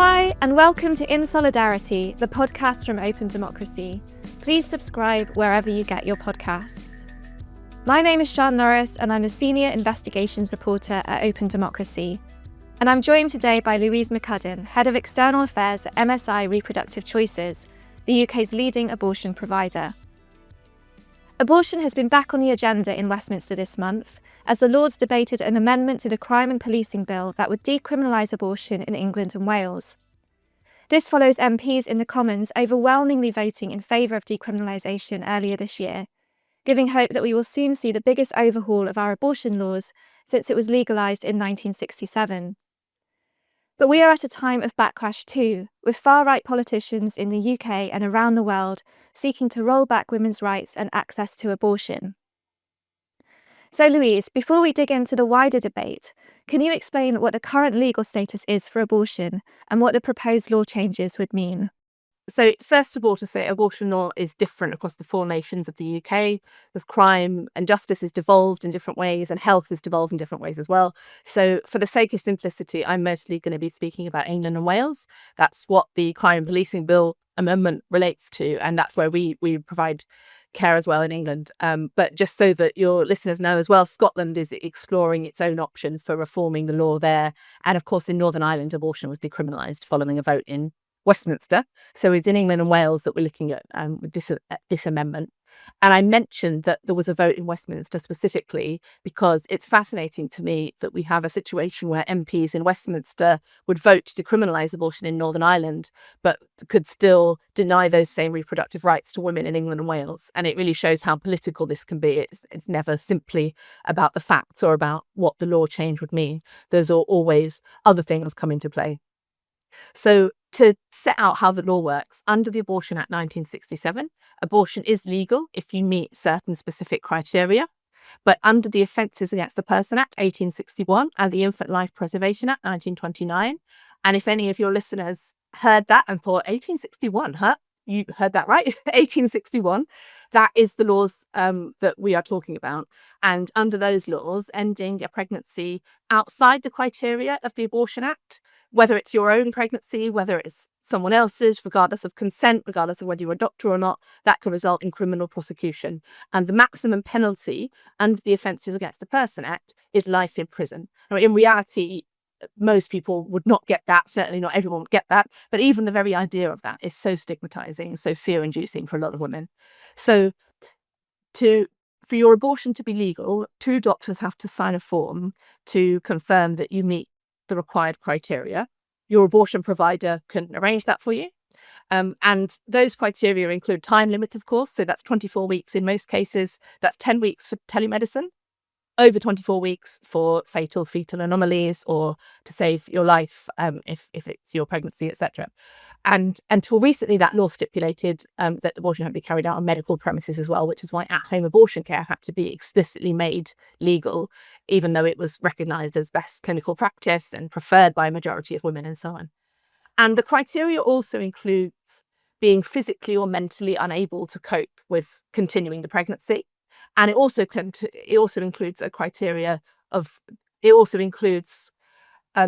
Hi, and welcome to In Solidarity, the podcast from openDemocracy. Please subscribe wherever you get your podcasts. My name is Sian Norris, and I'm a senior investigations reporter at openDemocracy. And I'm joined today by Louise McCudden, Head of External Affairs at MSI Reproductive Choices, the UK's leading abortion provider. Abortion has been back on the agenda in Westminster this month, as the Lords debated an amendment to the Crime and Policing Bill that would decriminalise abortion in England and Wales. This follows MPs in the Commons overwhelmingly voting in favour of decriminalisation earlier this year, giving hope that we will soon see the biggest overhaul of our abortion laws since it was legalised in 1967. But we are at a time of backlash too, with far-right politicians in the UK and around the world seeking to roll back women's rights and access to abortion. So Louise, before we dig into the wider debate, can you explain what the current legal status is for abortion and what the proposed law changes would mean? So first of all, to say abortion law is different across the four nations of the UK, because crime and justice is devolved in different ways and health is devolved in different ways as well. So for the sake of simplicity, I'm mostly going to be speaking about England and Wales. That's what the Crime and Policing Bill amendment relates to, and that's where we provide care as well in England. But just so that your listeners know as well, Scotland is exploring its own options for reforming the law there. And of course, in Northern Ireland, abortion was decriminalised following a vote in Westminster. So it's in England and Wales that we're looking at with this amendment. And I mentioned that there was a vote in Westminster specifically because it's fascinating to me that we have a situation where MPs in Westminster would vote to decriminalise abortion in Northern Ireland, but could still deny those same reproductive rights to women in England and Wales. And it really shows how political this can be. It's never simply about the facts or about what the law change would mean. There's always other things come into play. So to set out how the law works, under the Abortion Act 1967, abortion is legal if you meet certain specific criteria. But under the Offences Against the Person Act 1861 and the Infant Life Preservation Act 1929, and if any of your listeners heard that and thought 1861, you heard that right, 1861, that is the laws that we are talking about. And under those laws, ending a pregnancy outside the criteria of the Abortion Act, whether it's your own pregnancy, whether it's someone else's, regardless of consent, regardless of whether you're a doctor or not, that can result in criminal prosecution. And the maximum penalty under the Offences Against the Person Act is life in prison. Now, in reality, most people would not get that. Certainly not everyone would get that. But even the very idea of that is so stigmatizing, so fear-inducing for a lot of women. So for your abortion to be legal, two doctors have to sign a form to confirm that you meet the required criteria. Your abortion provider can arrange that for you. And those criteria include time limit, of course. So that's 24 weeks in most cases. That's 10 weeks for telemedicine, over 24 weeks for fatal fetal anomalies or to save your life if it's your pregnancy, etc. And until recently, that law stipulated that abortion had to be carried out on medical premises as well, which is why at-home abortion care had to be explicitly made legal, even though it was recognised as best clinical practice and preferred by a majority of women and so on. And the criteria also includes being physically or mentally unable to cope with continuing the pregnancy. And it also includes a criteria of, it also includes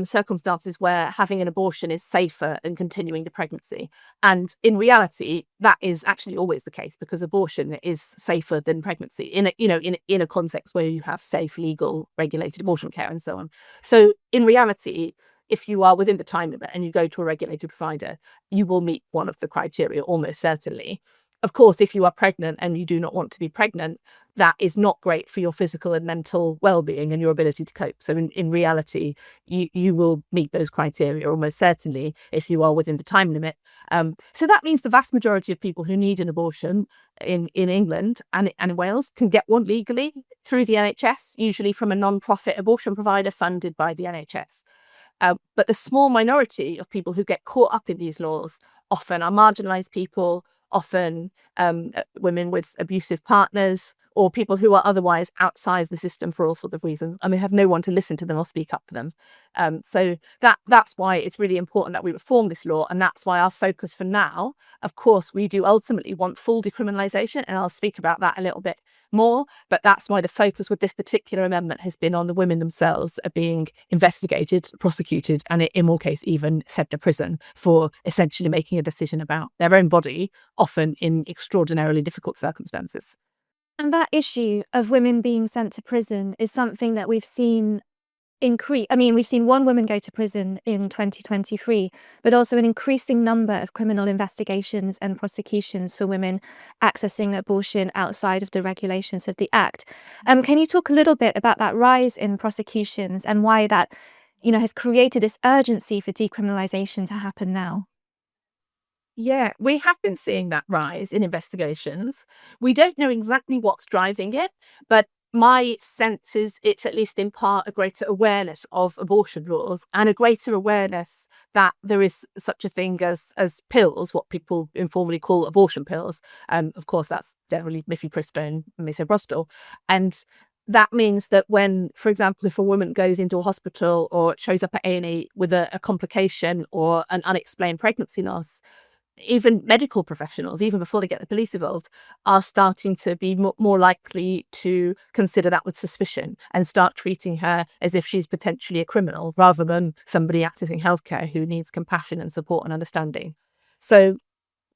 circumstances where having an abortion is safer than continuing the pregnancy. And in reality, that is actually always the case because abortion is safer than pregnancy in a context where you have safe, legal, regulated abortion care and so on. So in reality, if you are within the time limit and you go to a regulated provider, you will meet one of the criteria almost certainly. Of course, if you are pregnant and you do not want to be pregnant, that is not great for your physical and mental well-being and your ability to cope. So in reality, you will meet those criteria almost certainly if you are within the time limit. So that means the vast majority of people who need an abortion in England and in Wales can get one legally through the NHS, usually from a non-profit abortion provider funded by the NHS. But the small minority of people who get caught up in these laws often are marginalised people, often women with abusive partners or people who are otherwise outside the system for all sorts of reasons, and we have no one to listen to them or speak up for them. So that's why it's really important that we reform this law, and that's why our focus for now, of course, we do ultimately want full decriminalisation, and I'll speak about that a little bit more, but that's why the focus with this particular amendment has been on the women themselves are being investigated, prosecuted, and in more case even sent to prison for essentially making a decision about their own body, often in extraordinarily difficult circumstances. And that issue of women being sent to prison is something that we've seen increase. I mean, we've seen one woman go to prison in 2023, but also an increasing number of criminal investigations and prosecutions for women accessing abortion outside of the regulations of the Act. Can you talk a little bit about that rise in prosecutions and why that, has created this urgency for decriminalisation to happen now? Yeah, we have been seeing that rise in investigations. We don't know exactly what's driving it, but my sense is it's at least in part a greater awareness of abortion laws and a greater awareness that there is such a thing as pills, what people informally call abortion pills. Of course, that's generally mifepristone and misoprostol. And that means that when, for example, if a woman goes into a hospital or shows up at A&E with a complication or an unexplained pregnancy loss, even medical professionals, even before they get the police involved, are starting to be more likely to consider that with suspicion and start treating her as if she's potentially a criminal rather than somebody accessing healthcare who needs compassion and support and understanding. So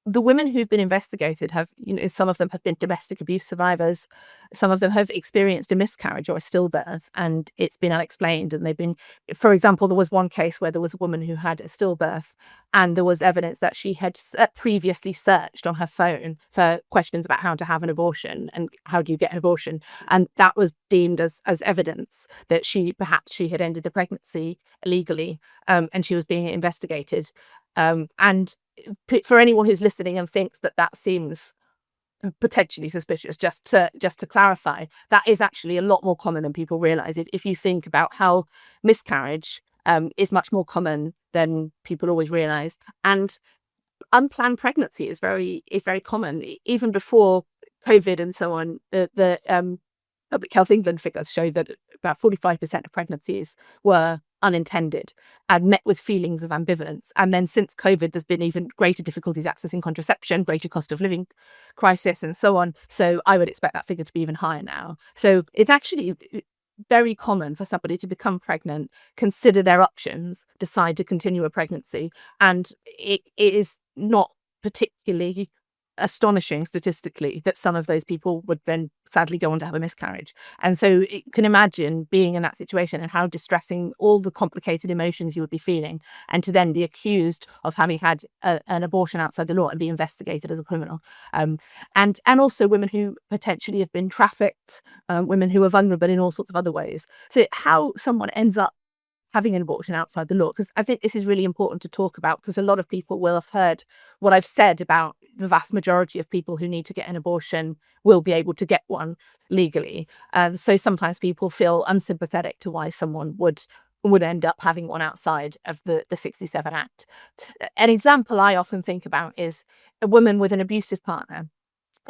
the women who've been investigated have, some of them have been domestic abuse survivors. Some of them have experienced a miscarriage or a stillbirth and it's been unexplained. And they've been, for example, there was one case where there was a woman who had a stillbirth and there was evidence that she had previously searched on her phone for questions about how to have an abortion and how do you get an abortion. And that was deemed as evidence that perhaps she had ended the pregnancy illegally, and she was being investigated. And for anyone who's listening and thinks that seems potentially suspicious, just to clarify, that is actually a lot more common than people realize. If you think about how miscarriage is much more common than people always realize, and unplanned pregnancy is very common. Even before COVID and so on, the Public Health England figures show that about 45% of pregnancies were unintended and met with feelings of ambivalence. And then since COVID, there's been even greater difficulties accessing contraception, greater cost of living crisis and so on. So I would expect that figure to be even higher now. So it's actually very common for somebody to become pregnant, consider their options, decide to continue a pregnancy. And it is not particularly astonishing statistically that some of those people would then sadly go on to have a miscarriage. And so you can imagine being in that situation and how distressing, all the complicated emotions you would be feeling, and to then be accused of having had an abortion outside the law and be investigated as a criminal. And also women who potentially have been trafficked, women who are vulnerable in all sorts of other ways. So how someone ends up having an abortion outside the law, because I think this is really important to talk about, because a lot of people will have heard what I've said about the vast majority of people who need to get an abortion will be able to get one legally. So sometimes people feel unsympathetic to why someone would end up having one outside of the 67 Act. An example I often think about is a woman with an abusive partner.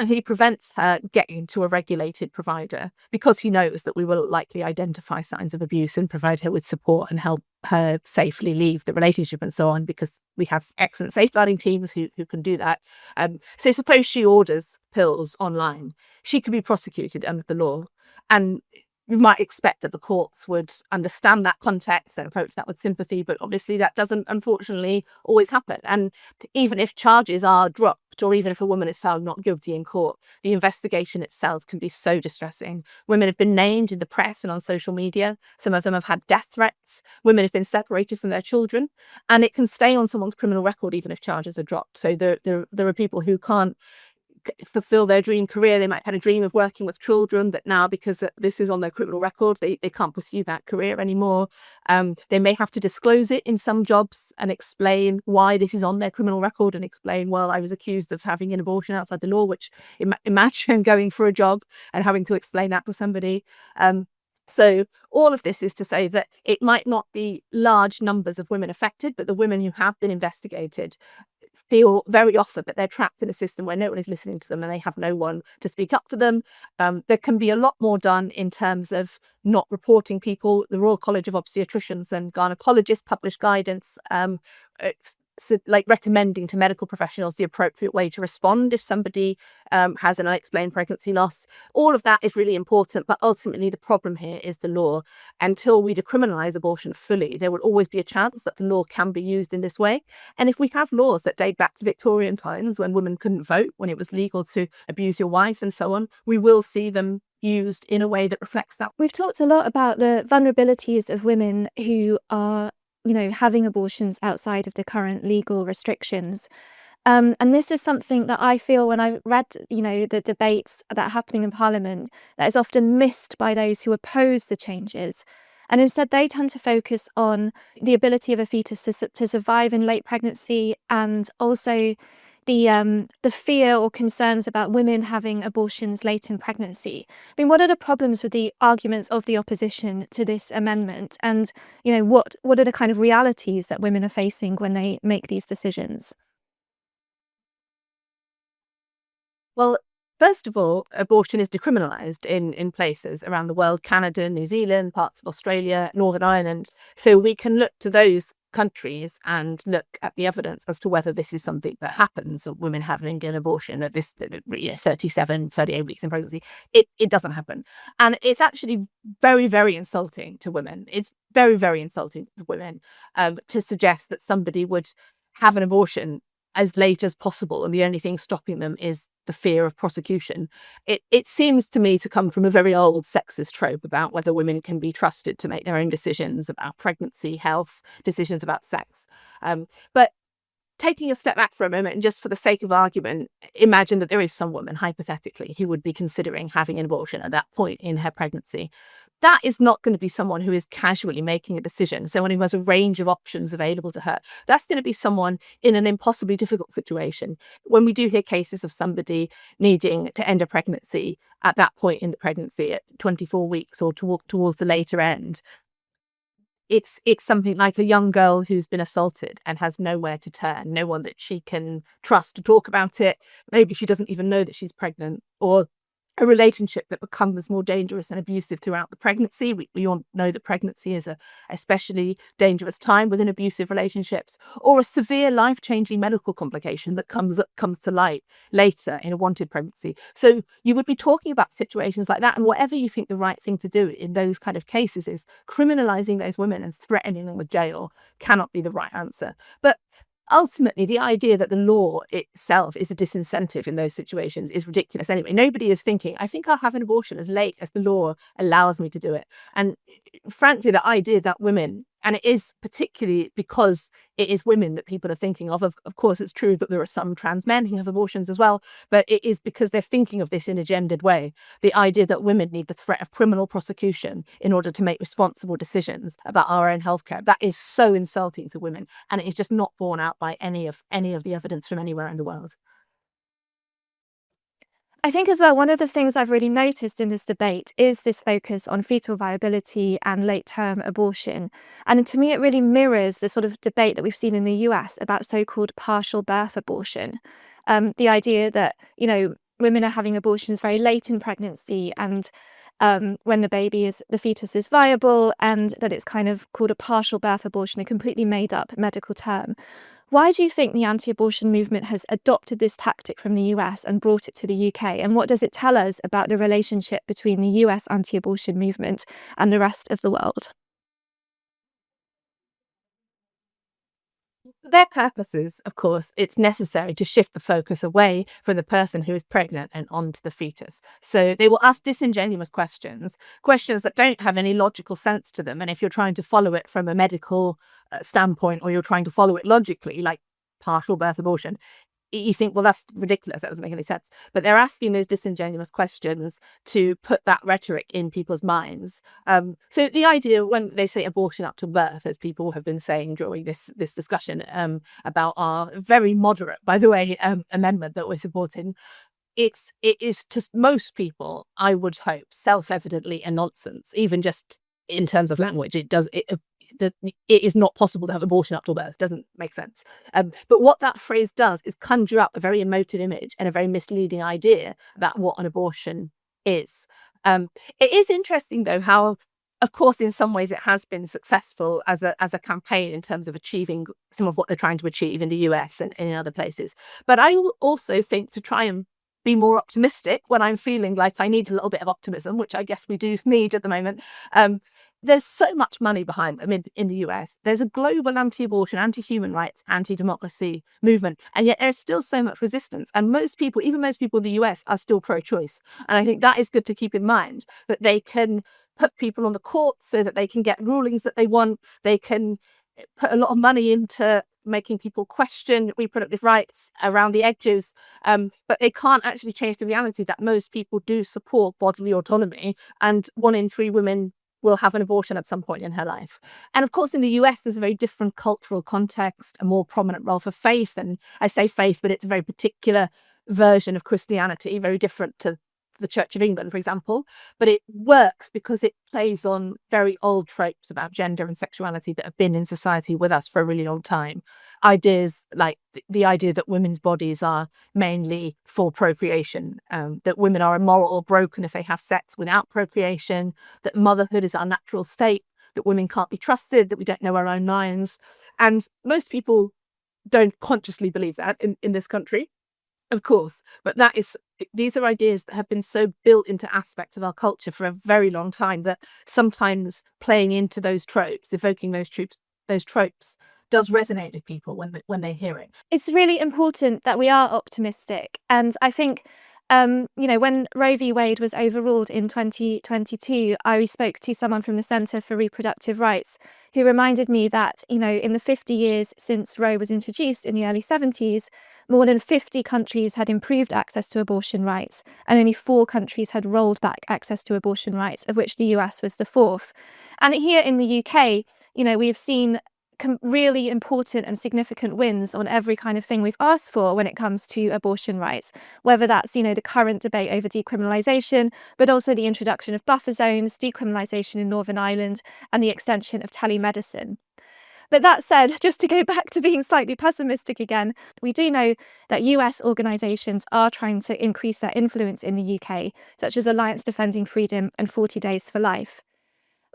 And he prevents her getting to a regulated provider because he knows that we will likely identify signs of abuse and provide her with support and help her safely leave the relationship and so on, because we have excellent safeguarding teams who can do that. So suppose she orders pills online, she could be prosecuted under the law. And we might expect that the courts would understand that context and approach that with sympathy, but obviously that doesn't, unfortunately, always happen. And even if charges are dropped, or even if a woman is found not guilty in court, the investigation itself can be so distressing. Women have been named in the press and on social media. Some of them have had death threats. Women have been separated from their children, and it can stay on someone's criminal record even if charges are dropped. So there are people who can't fulfill their dream career. They might have had a dream of working with children that now, because this is on their criminal record, they can't pursue that career anymore. They may have to disclose it in some jobs and explain why this is on their criminal record and explain, well, I was accused of having an abortion outside the law, which imagine going for a job and having to explain that to somebody. So all of this is to say that it might not be large numbers of women affected, but the women who have been investigated feel very often that they're trapped in a system where no one is listening to them and they have no one to speak up for them. There can be a lot more done in terms of not reporting people. The Royal College of Obstetricians and Gynecologists published guidance like recommending to medical professionals the appropriate way to respond if somebody has an unexplained pregnancy loss. All of that is really important, but ultimately the problem here is the law. Until we decriminalise abortion fully, there will always be a chance that the law can be used in this way. And if we have laws that date back to Victorian times when women couldn't vote, when it was legal to abuse your wife and so on, we will see them used in a way that reflects that. We've talked a lot about the vulnerabilities of women who are, having abortions outside of the current legal restrictions. And this is something that I feel when I read, the debates that are happening in Parliament, that is often missed by those who oppose the changes. And instead, they tend to focus on the ability of a fetus to survive in late pregnancy, and also the fear or concerns about women having abortions late in pregnancy. I mean, what are the problems with the arguments of the opposition to this amendment? And, what are the kind of realities that women are facing when they make these decisions? Well, first of all, abortion is decriminalised in places around the world: Canada, New Zealand, parts of Australia, Northern Ireland. So we can look to those countries and look at the evidence as to whether this is something that happens, of women having an abortion at this 37, 38 weeks in pregnancy. It doesn't happen. And it's actually very, very insulting to women. It's very, very insulting to women to suggest that somebody would have an abortion as late as possible and the only thing stopping them is the fear of prosecution. It seems to me to come from a very old sexist trope about whether women can be trusted to make their own decisions about pregnancy, health, decisions about sex. But taking a step back for a moment, and just for the sake of argument, imagine that there is some woman, hypothetically, who would be considering having an abortion at that point in her pregnancy. That is not going to be someone who is casually making a decision, someone who has a range of options available to her. That's going to be someone in an impossibly difficult situation. When we do hear cases of somebody needing to end a pregnancy at that point in the pregnancy, at 24 weeks or towards the later end, it's something like a young girl who's been assaulted and has nowhere to turn, no one that she can trust to talk about it. Maybe she doesn't even know that she's pregnant, or a relationship that becomes more dangerous and abusive throughout the pregnancy. We all know that pregnancy is a especially dangerous time within abusive relationships, or a severe life-changing medical complication that comes to light later in a wanted pregnancy. So you would be talking about situations like that, and whatever you think the right thing to do in those kind of cases is, criminalizing those women and threatening them with jail cannot be the right answer. But ultimately, the idea that the law itself is a disincentive in those situations is ridiculous anyway. Nobody is thinking, I think I'll have an abortion as late as the law allows me to do it. And frankly, the idea that women, and it is particularly because it is women that people are thinking of course, it's true that there are some trans men who have abortions as well, but it is because they're thinking of this in a gendered way. The idea that women need the threat of criminal prosecution in order to make responsible decisions about our own healthcare, that is so insulting to women, and it is just not borne out by any of the evidence from anywhere in the world. I think as well, one of the things I've really noticed in this debate is this focus on fetal viability and late-term abortion. And to me, it really mirrors the sort of debate that we've seen in the US about so-called partial birth abortion. The idea that, women are having abortions very late in pregnancy, and when the fetus is viable, and that it's kind of called a partial birth abortion, a completely made up medical term. Why do you think the anti-abortion movement has adopted this tactic from the US and brought it to the UK? And what does it tell us about the relationship between the US anti-abortion movement and the rest of the world? For their purposes, of course, it's necessary to shift the focus away from the person who is pregnant and onto the fetus. So they will ask disingenuous questions that don't have any logical sense to them. And if you're trying to follow it from a medical standpoint, or you're trying to follow it logically, like partial birth abortion, you think, well, that's ridiculous. That doesn't make any sense. But they're asking those disingenuous questions to put that rhetoric in people's minds. So the idea, when they say abortion up to birth, as people have been saying during this discussion about our very moderate, by the way, amendment that we're supporting, it is to most people, I would hope, self-evidently a nonsense, even just in terms of language. that it is not possible to have abortion up till birth. Doesn't make sense. But what that phrase does is conjure up a very emotive image and a very misleading idea about what an abortion is. It is interesting, though, how, of course, in some ways it has been successful as a campaign in terms of achieving some of what they're trying to achieve in the US and in other places. But I also think to try and be more optimistic when I'm feeling like I need a little bit of optimism, which I guess we do need at the moment. There's so much money behind them in the US. There's a global anti-abortion, anti-human rights, anti-democracy movement, and yet there's still so much resistance. And most people, even most people in the US, are still pro-choice. And I think that is good to keep in mind, that they can put people on the court so that they can get rulings that they want. They can put a lot of money into making people question reproductive rights around the edges, but they can't actually change the reality that most people do support bodily autonomy, and 1 in 3 women will have an abortion at some point in her life. And of course, in the US, there's a very different cultural context, a more prominent role for faith. And I say faith, but it's a very particular version of Christianity, very different to the Church of England, for example. But it works because it plays on very old tropes about gender and sexuality that have been in society with us for a really long time. Ideas like the idea that women's bodies are mainly for procreation, that women are immoral or broken if they have sex without procreation, that motherhood is our natural state, that women can't be trusted, that we don't know our own minds. And most people don't consciously believe that in this country, of course, but these are ideas that have been so built into aspects of our culture for a very long time that sometimes playing into those tropes, evoking those tropes does resonate with people when they hear it. It's really important that we are optimistic. And I think, when Roe v. Wade was overruled in 2022, I spoke to someone from the Centre for Reproductive Rights who reminded me that, in the 50 years since Roe was introduced in the early 70s, more than 50 countries had improved access to abortion rights, and only 4 countries had rolled back access to abortion rights, of which the US was the 4th. And here in the UK, we've seen really important and significant wins on every kind of thing we've asked for when it comes to abortion rights, whether that's, the current debate over decriminalisation, but also the introduction of buffer zones, decriminalisation in Northern Ireland, and the extension of telemedicine. But that said, just to go back to being slightly pessimistic again, we do know that US organisations are trying to increase their influence in the UK, such as Alliance Defending Freedom and 40 Days for Life.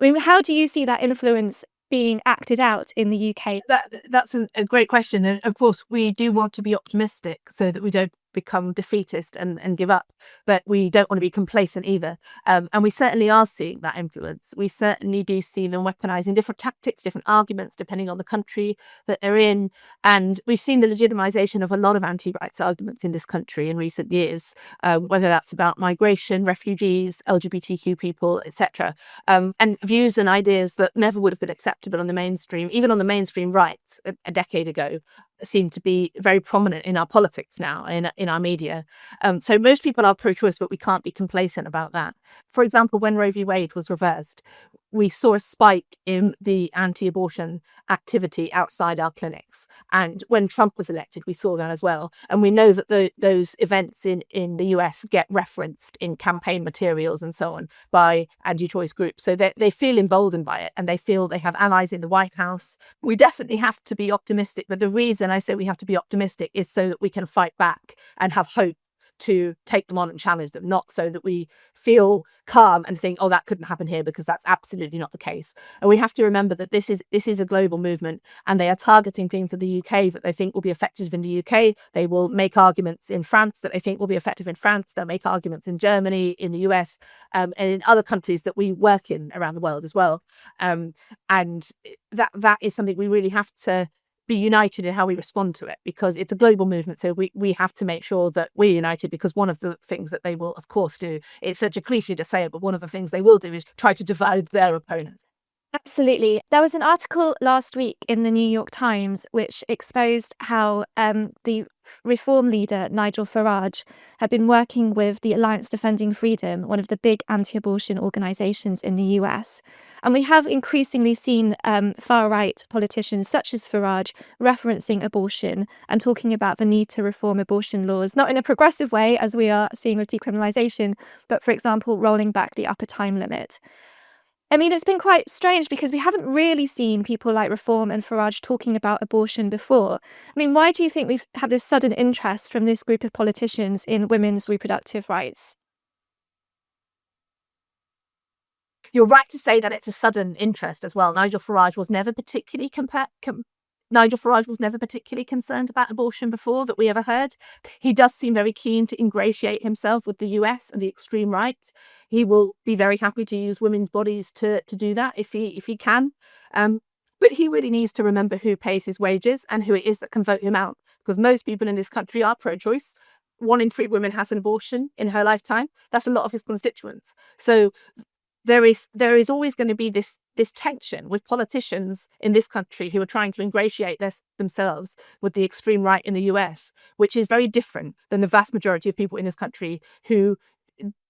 I mean, how do you see that influence being acted out in the UK? That's a great question. And of course, we do want to be optimistic so that we don't become defeatist and give up, but we don't want to be complacent either. And we certainly are seeing that influence. We certainly do see them weaponizing different tactics, different arguments, depending on the country that they're in. And we've seen the legitimization of a lot of anti-rights arguments in this country in recent years, whether that's about migration, refugees, LGBTQ people, etc. And views and ideas that never would have been acceptable on the mainstream, even on the mainstream right a decade ago, seem to be very prominent in our politics now, in our media. So most people are pro-choice, but we can't be complacent about that. For example, when Roe v. Wade was reversed, we saw a spike in the anti-abortion activity outside our clinics. And when Trump was elected, we saw that as well. And we know that those events in the US get referenced in campaign materials and so on by anti-choice groups. So they feel emboldened by it, and they feel they have allies in the White House. We definitely have to be optimistic. But the reason I say we have to be optimistic is so that we can fight back and have hope to take them on and challenge them, not so that we feel calm and think, oh, that couldn't happen here, because that's absolutely not the case. And we have to remember that this is a global movement, and they are targeting things in the UK that they think will be effective in the UK. They will make arguments in France that they think will be effective in France. They'll make arguments in Germany, in the US, and in other countries that we work in around the world as well. And that is something we really have to be united in how we respond to it, because it's a global movement. So we have to make sure that we're united, because one of the things that they will, of course, do, it's such a cliche to say it, but one of the things they will do is try to divide their opponents. Absolutely. There was an article last week in the New York Times which exposed how the Reform leader Nigel Farage had been working with the Alliance Defending Freedom, one of the big anti-abortion organisations in the US. And we have increasingly seen far-right politicians such as Farage referencing abortion and talking about the need to reform abortion laws, not in a progressive way, as we are seeing with decriminalisation, but, for example, rolling back the upper time limit. I mean, it's been quite strange because we haven't really seen people like Reform and Farage talking about abortion before. I mean, why do you think we've had this sudden interest from this group of politicians in women's reproductive rights? You're right to say that it's a sudden interest as well. Nigel Farage was never particularly concerned about abortion before that we ever heard. He does seem very keen to ingratiate himself with the US and the extreme right. He will be very happy to use women's bodies to do that if he can. But he really needs to remember who pays his wages and who it is that can vote him out. Because most people in this country are pro-choice. 1 in 3 women has an abortion in her lifetime. That's a lot of his constituents. So there is always going to be this tension with politicians in this country who are trying to ingratiate themselves with the extreme right in the US, which is very different than the vast majority of people in this country who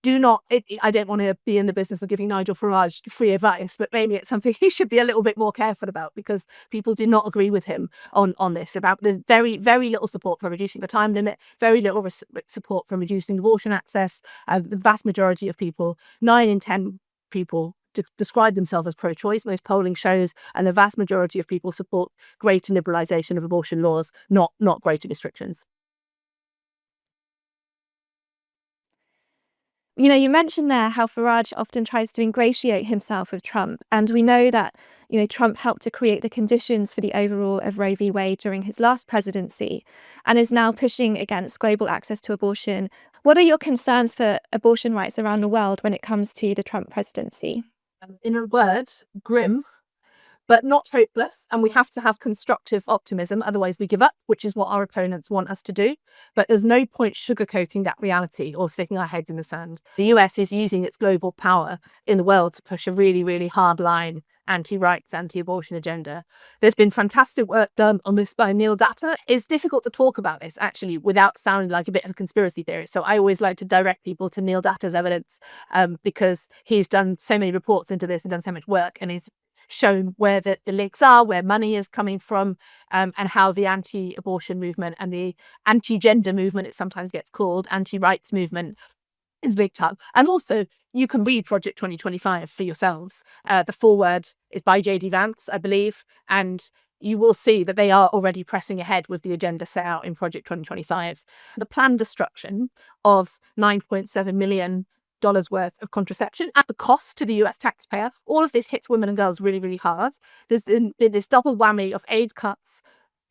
do not. I don't want to be in the business of giving Nigel Farage free advice, but maybe it's something he should be a little bit more careful about, because people do not agree with him on this, about the very, very little support for reducing the time limit, very little support for reducing abortion access. The vast majority of people, 9 in 10 people, describe themselves as pro-choice, most polling shows, and the vast majority of people support greater liberalisation of abortion laws, not greater restrictions. You know, you mentioned there how Farage often tries to ingratiate himself with Trump, and we know that, Trump helped to create the conditions for the overhaul of Roe v. Wade during his last presidency and is now pushing against global access to abortion. What are your concerns for abortion rights around the world when it comes to the Trump presidency? In a word, grim, but not hopeless. And we have to have constructive optimism, otherwise we give up, which is what our opponents want us to do. But there's no point sugarcoating that reality or sticking our heads in the sand. The US is using its global power in the world to push a really, really hard line anti-rights, anti-abortion agenda. There's been fantastic work done on this by Neil Datta. It's difficult to talk about this actually without sounding like a bit of a conspiracy theorist. So I always like to direct people to Neil Datta's evidence, because he's done so many reports into this and done so much work, and he's shown where the links are, where money is coming from, and how the anti-abortion movement and the anti-gender movement, it sometimes gets called, anti-rights movement, is linked up. And also, you can read Project 2025 for yourselves. The foreword is by J.D. Vance, I believe, and you will see that they are already pressing ahead with the agenda set out in Project 2025. The planned destruction of $9.7 million worth of contraception at the cost to the US taxpayer. All of this hits women and girls really, really hard. There's been this double whammy of aid cuts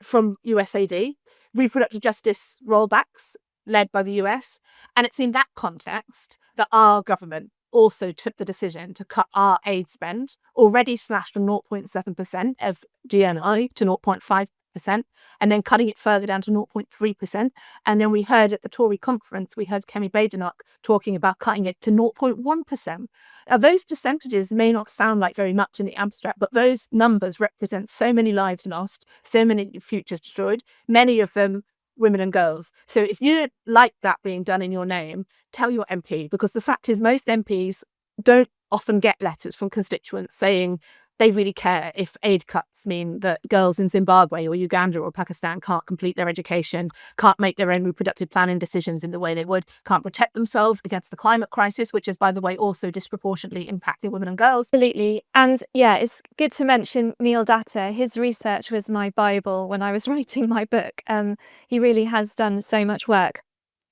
from USAID, reproductive justice rollbacks led by the US. And it's in that context that our government also took the decision to cut our aid spend, already slashed from 0.7% of GNI to 0.5%, and then cutting it further down to 0.3%. And then we heard at the Tory conference, we heard Kemi Badenoch talking about cutting it to 0.1%. Now, those percentages may not sound like very much in the abstract, but those numbers represent so many lives lost, so many futures destroyed, many of them women and girls. So if you don't like that being done in your name, tell your MP, because the fact is most MPs don't often get letters from constituents saying they really care if aid cuts mean that girls in Zimbabwe or Uganda or Pakistan can't complete their education, can't make their own reproductive planning decisions in the way they would, can't protect themselves against the climate crisis, which is, by the way, also disproportionately impacting women and girls. Absolutely. And yeah, it's good to mention Neil Datta. His research was my Bible when I was writing my book. He really has done so much work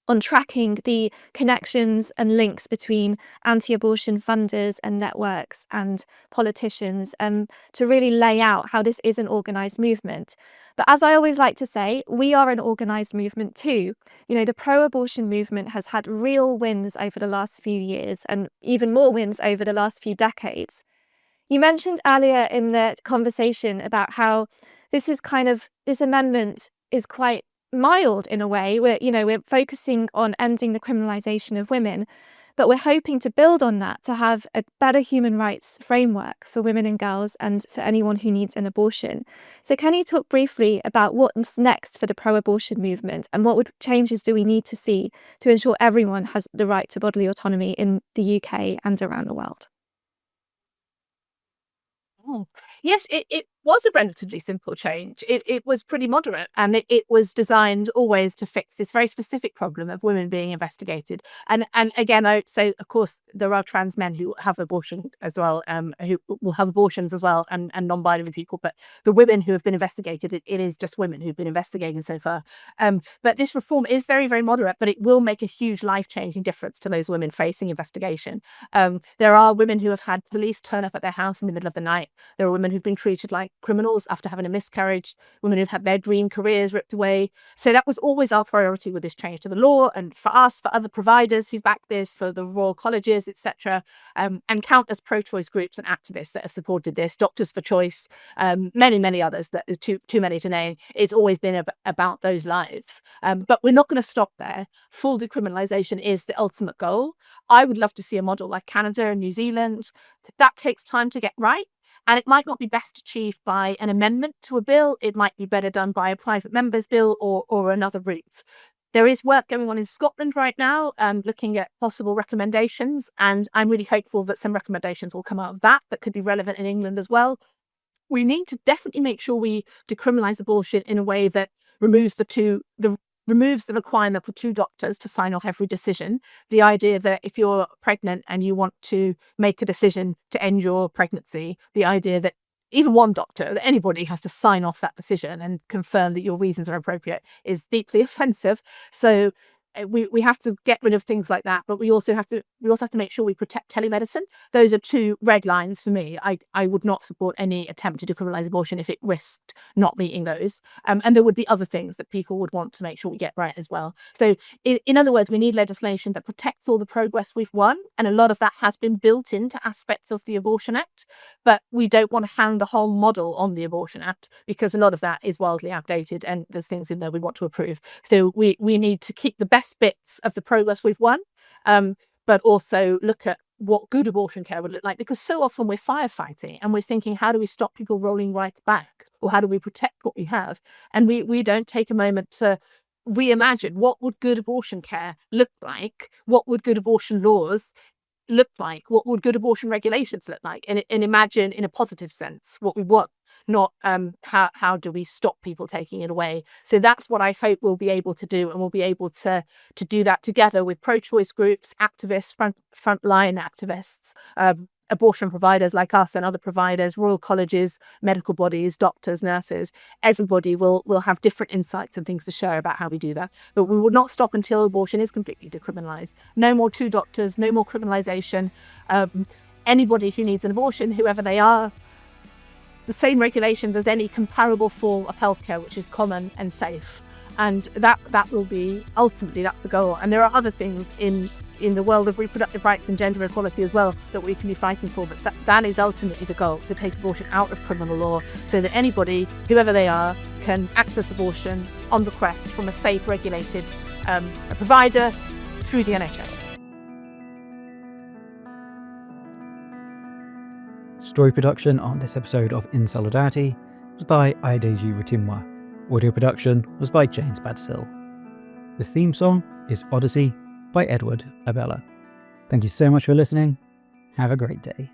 on tracking the connections and links between anti-abortion funders and networks and politicians, to really lay out how this is an organised movement. But as I always like to say, we are an organised movement too. The pro-abortion movement has had real wins over the last few years and even more wins over the last few decades. You mentioned earlier in the conversation about how this amendment is quite mild in a way. We're focusing on ending the criminalisation of women, but we're hoping to build on that to have a better human rights framework for women and girls and for anyone who needs an abortion. So can you talk briefly about what's next for the pro-abortion movement and what changes do we need to see to ensure everyone has the right to bodily autonomy in the UK and around the world? Yes, it was a relatively simple change. It was pretty moderate, and it was designed always to fix this very specific problem of women being investigated. And again, I would say, of course, there are trans men who have abortion as well, who will have abortions as well, and non-binary people. But the women who have been investigated, it is just women who've been investigated so far. But this reform is very, very moderate, but it will make a huge life-changing difference to those women facing investigation. There are women who have had police turn up at their house in the middle of the night. There are women who've been treated like criminals after having a miscarriage, women who've had their dream careers ripped away. So that was always our priority with this change to the law, and for us, for other providers who backed this, for the Royal Colleges, etc., and countless pro-choice groups and activists that have supported this, Doctors for Choice, many others that is too many to name. It's always been about those lives. But we're not going to stop there. Full decriminalisation is the ultimate goal. I would love to see a model like Canada and New Zealand. That takes time to get right. And it might not be best achieved by an amendment to a bill. It might be better done by a private member's bill or another route. There is work going on in Scotland right now, looking at possible recommendations. And I'm really hopeful that some recommendations will come out of that could be relevant in England as well. We need to definitely make sure we decriminalise abortion in a way that removes removes the requirement for 2 doctors to sign off every decision. The idea that if you're pregnant and you want to make a decision to end your pregnancy, the idea that even one doctor, that anybody has to sign off that decision and confirm that your reasons are appropriate, is deeply offensive. So we have to get rid of things like that, but we also have to make sure we protect telemedicine. Those are 2 red lines for me. I would not support any attempt to decriminalise abortion if it risked not meeting those. And there would be other things that people would want to make sure we get right as well. So in other words, we need legislation that protects all the progress we've won, and a lot of that has been built into aspects of the Abortion Act. But we don't want to hang the whole model on the Abortion Act, because a lot of that is wildly outdated, and there's things in there we want to approve. So we need to keep the best bits of the progress we've won, but also look at what good abortion care would look like, because so often we're firefighting and we're thinking, how do we stop people rolling rights back, or how do we protect what we have? And we don't take a moment to reimagine what would good abortion care look like, what would good abortion laws look like, what would good abortion regulations look like, and imagine in a positive sense what we want, not how do we stop people taking it away. So that's what I hope we'll be able to do, and we'll be able to do that together with pro-choice groups, activists, frontline activists, abortion providers like us and other providers, Royal Colleges, medical bodies, doctors, nurses. Everybody will have different insights and things to share about how we do that. But we will not stop until abortion is completely decriminalised. No more 2 doctors, no more criminalisation. Anybody who needs an abortion, whoever they are, the same regulations as any comparable form of healthcare, which is common and safe. And that will be, ultimately, that's the goal. And there are other things in the world of reproductive rights and gender equality as well that we can be fighting for, but that is ultimately the goal, to take abortion out of criminal law so that anybody, whoever they are, can access abortion on request from a safe, regulated provider through the NHS. Story production on this episode of In Solidarity was by Ayodeji Rotinwa. Audio production was by James Battershill. The theme song is Odyssey by Edward Abela. Thank you so much for listening. Have a great day.